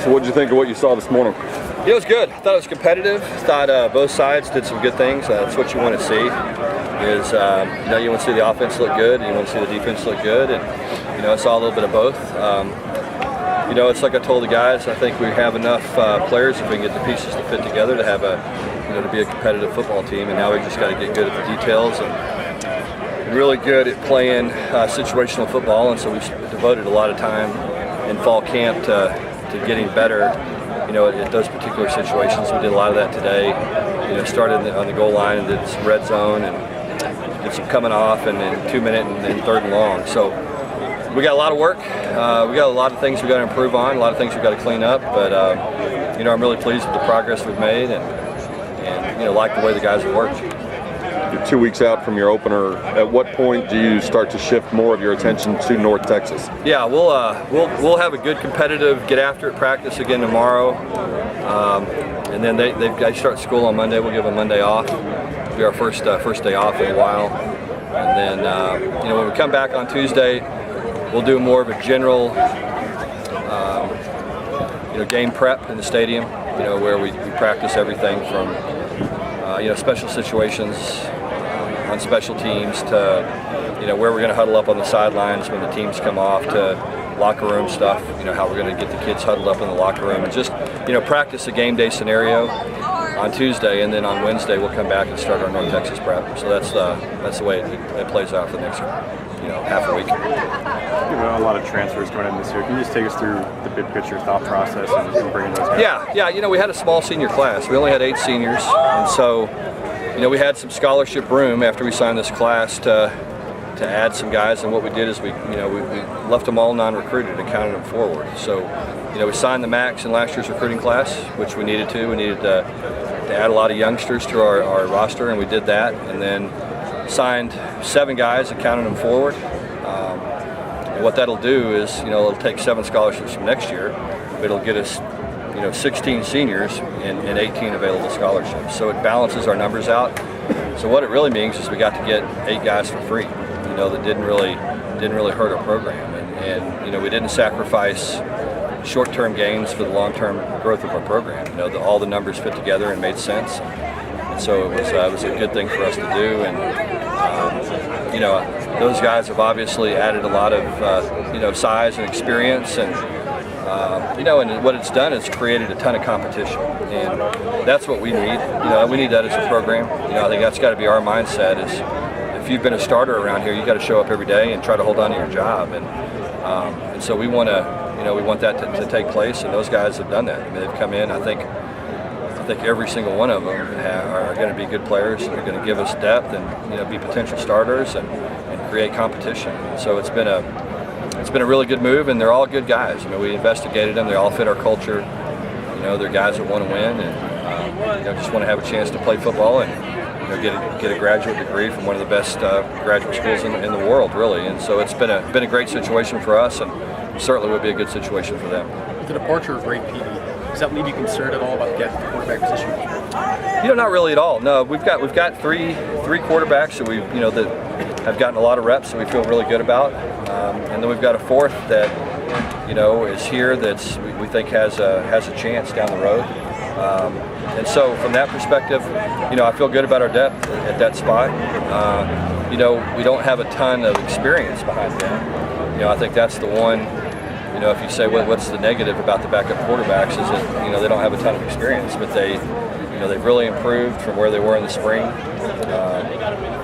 So what did you think of what you saw this morning? It was good. I thought it was competitive. Thought both sides did some good things. That's what you want to see. Is you want to see the offense look good, and you want to see the defense look good, and I saw a little bit of both. It's like I told the guys. I think we have enough players if we can get the pieces to fit together to have to be a competitive football team. And now we just got to get good at the details and really good at playing situational football. And so we've devoted a lot of time in fall camp to getting better. At those particular situations. We did a lot of that today. Started on the goal line and did some red zone and did some coming off and then 2-minute and then 3rd and long. So we got a lot of work. We got a lot of things we got to improve on, a lot of things we got to clean up. But I'm really pleased with the progress we've made and like the way the guys have worked. You're 2 weeks out from your opener. At what point do you start to shift more of your attention to North Texas? Yeah, we'll have a good competitive get after it practice again tomorrow, and then they start school on Monday. We'll give them Monday off. It'll be our first day off in a while, and then when we come back on Tuesday, we'll do more of a general game prep in the stadium. Where we practice everything from special situations on special teams to where we're going to huddle up on the sidelines when the teams come off to locker room stuff, how we're going to get the kids huddled up in the locker room and just practice a game day scenario on Tuesday, and then on Wednesday we'll come back and start our North Texas prep. So that's the way it plays out for the next half a week. A lot of transfers going in this year. Can you just take us through the big picture thought process and bringing those guys? Yeah. We had a small senior class. We only had 8 seniors, and so we had some scholarship room after we signed this class to add some guys. And what we did is we left them all non-recruited and counted them forward. So we signed the max in last year's recruiting class, which we needed to. We needed to add a lot of youngsters to our roster, and we did that. And then signed 7 guys and counted them forward. And what that'll do is, it'll take 7 scholarships from next year. It'll get us, 16 seniors and 18 available scholarships. So it balances our numbers out. So what it really means is we got to get 8 guys for free, that didn't really hurt our program. And we didn't sacrifice short-term gains for the long-term growth of our program. All the numbers fit together and made sense. And so it was a good thing for us to do. And those guys have obviously added a lot of size and experience, and and what it's done is created a ton of competition, and that's what we need. We need that as a program. I think that's got to be our mindset. Is if you've been a starter around here, you got to show up every day and try to hold on to your job, and so we want to, we want that to take place, and those guys have done that. I mean, they've come in. I think every single one of them are going to be good players, and they're going to give us depth and be potential starters and create competition. And so it's been a really good move, and they're all good guys. We investigated them; they all fit our culture. They're guys that want to win and just want to have a chance to play football and get a graduate degree from one of the best graduate schools in the world, really. And so it's been a great situation for us, and certainly would be a good situation for them. With the departure of Ray Peavy, does that leave you concerned at all about getting the quarterback position? Not really at all. No, we've got three quarterbacks that that have gotten a lot of reps that we feel really good about, and then we've got a 4th that is here that's we think has a chance down the road. And so from that perspective, I feel good about our depth at that spot. We don't have a ton of experience behind them. I think that's the one. If you say what's the negative about the backup quarterbacks is that they don't have a ton of experience, but they've really improved from where they were in the spring.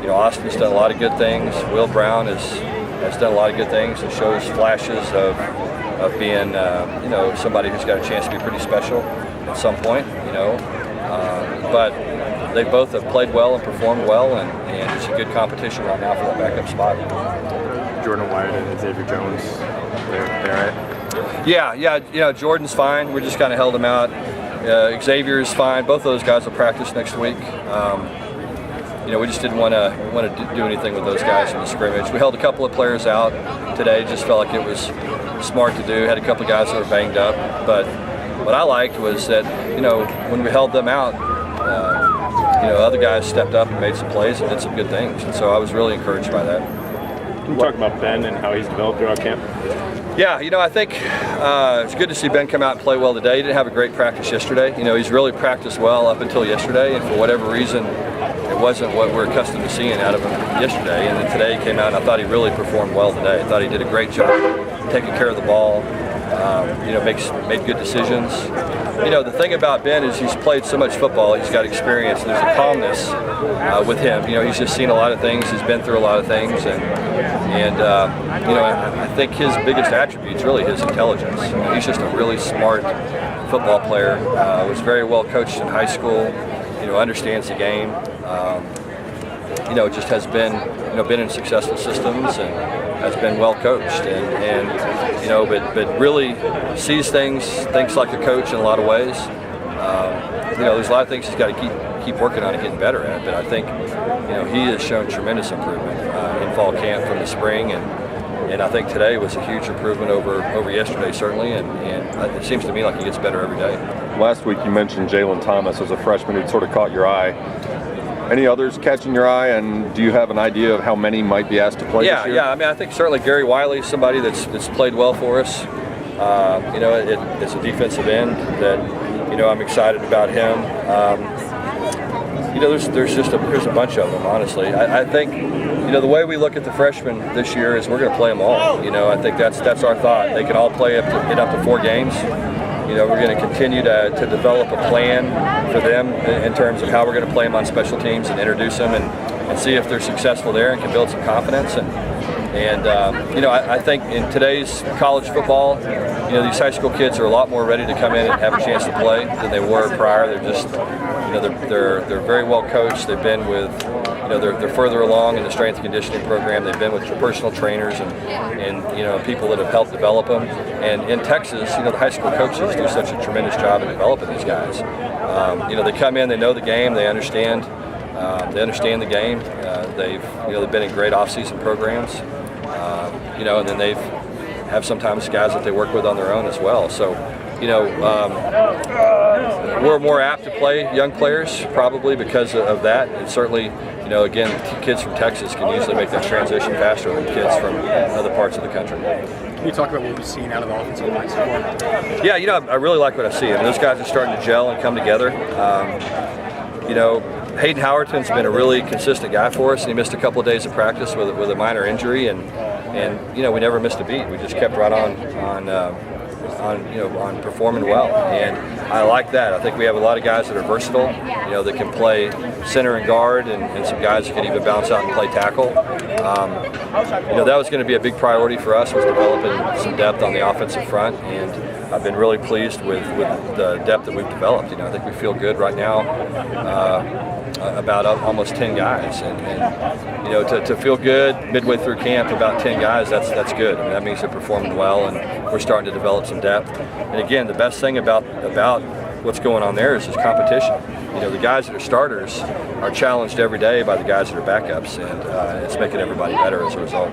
Austin's done a lot of good things. Will Brown has done a lot of good things and shows flashes of being somebody who's got a chance to be pretty special at some point. But they both have played well and performed well, and it's a good competition right now for that backup spot. Jordan White and Xavier Jones, they're right? Yeah. Jordan's fine. We just kind of held him out. Xavier's fine. Both of those guys will practice next week. We just didn't want to do anything with those guys in the scrimmage. We held a couple of players out today. Just felt like it was smart to do. Had a couple of guys that were banged up, but what I liked was that when we held them out, other guys stepped up and made some plays and did some good things, and so I was really encouraged by that. Can you talk about Ben and how he's developed throughout camp? Yeah, I think it's good to see Ben come out and play well today. He didn't have a great practice yesterday. He's really practiced well up until yesterday, and for whatever reason, it wasn't what we're accustomed to seeing out of him yesterday. And then today he came out, and I thought he really performed well today. I thought he did a great job taking care of the ball. Made good decisions. The thing about Ben is he's played so much football. He's got experience. There's a calmness with him. He's just seen a lot of things. He's been through a lot of things, and I think his biggest attribute is really his intelligence. He's just a really smart football player. Was very well coached in high school. Understands the game. Just has been in successful systems and has been well coached, but really sees thinks like a coach in a lot of ways. There's a lot of things he's got to keep working on and getting better at. But I think he has shown tremendous improvement in fall camp from the spring, and I think today was a huge improvement over yesterday certainly, and it seems to me like he gets better every day. Last week you mentioned Jalen Thomas as a freshman who sort of caught your eye. Any others catching your eye, and do you have an idea of how many might be asked to play this year? Yeah. I think certainly Gary Wiley is somebody that's played well for us. It's a defensive end that I'm excited about him. There's a bunch of them, honestly. I think the way we look at the freshmen this year is we're going to play them all. I think that's our thought. They can all play up to 4 games. We're going to continue to develop a plan for them in terms of how we're going to play them on special teams and introduce them and see if they're successful there and can build some confidence. I think in today's college football, these high school kids are a lot more ready to come in and have a chance to play than they were prior. They're just, they're very well coached. They've been with, they're further along in the strength and conditioning program. They've been with personal trainers and people that have helped develop them. And in Texas, the high school coaches do such a tremendous job in developing these guys. They come in, they know the game, they understand the game. They've been in great off-season programs. And then they have sometimes guys that they work with on their own as well. So, we're more apt to play young players probably because of that. And certainly, again, kids from Texas can usually make that transition faster than kids from other parts of the country. Can you talk about what we've seen out of the offensive line so far? Yeah, I really like what I see. Those guys are starting to gel and come together. Hayden Howerton's been a really consistent guy for us, and he missed a couple of days of practice with a minor injury, and we never missed a beat. We just kept right on performing well, and I like that. I think we have a lot of guys that are versatile, that can play center and guard, and some guys that can even bounce out and play tackle. That was going to be a big priority for us, was developing some depth on the offensive front, and I've been really pleased with the depth that we've developed. I think we feel good right now about almost 10 guys, and to feel good midway through camp about 10 guys, that's good. That means they're performing well, and we're starting to develop some depth. And again, the best thing about what's going on there is competition. The guys that are starters are challenged every day by the guys that are backups, and it's making everybody better as a result.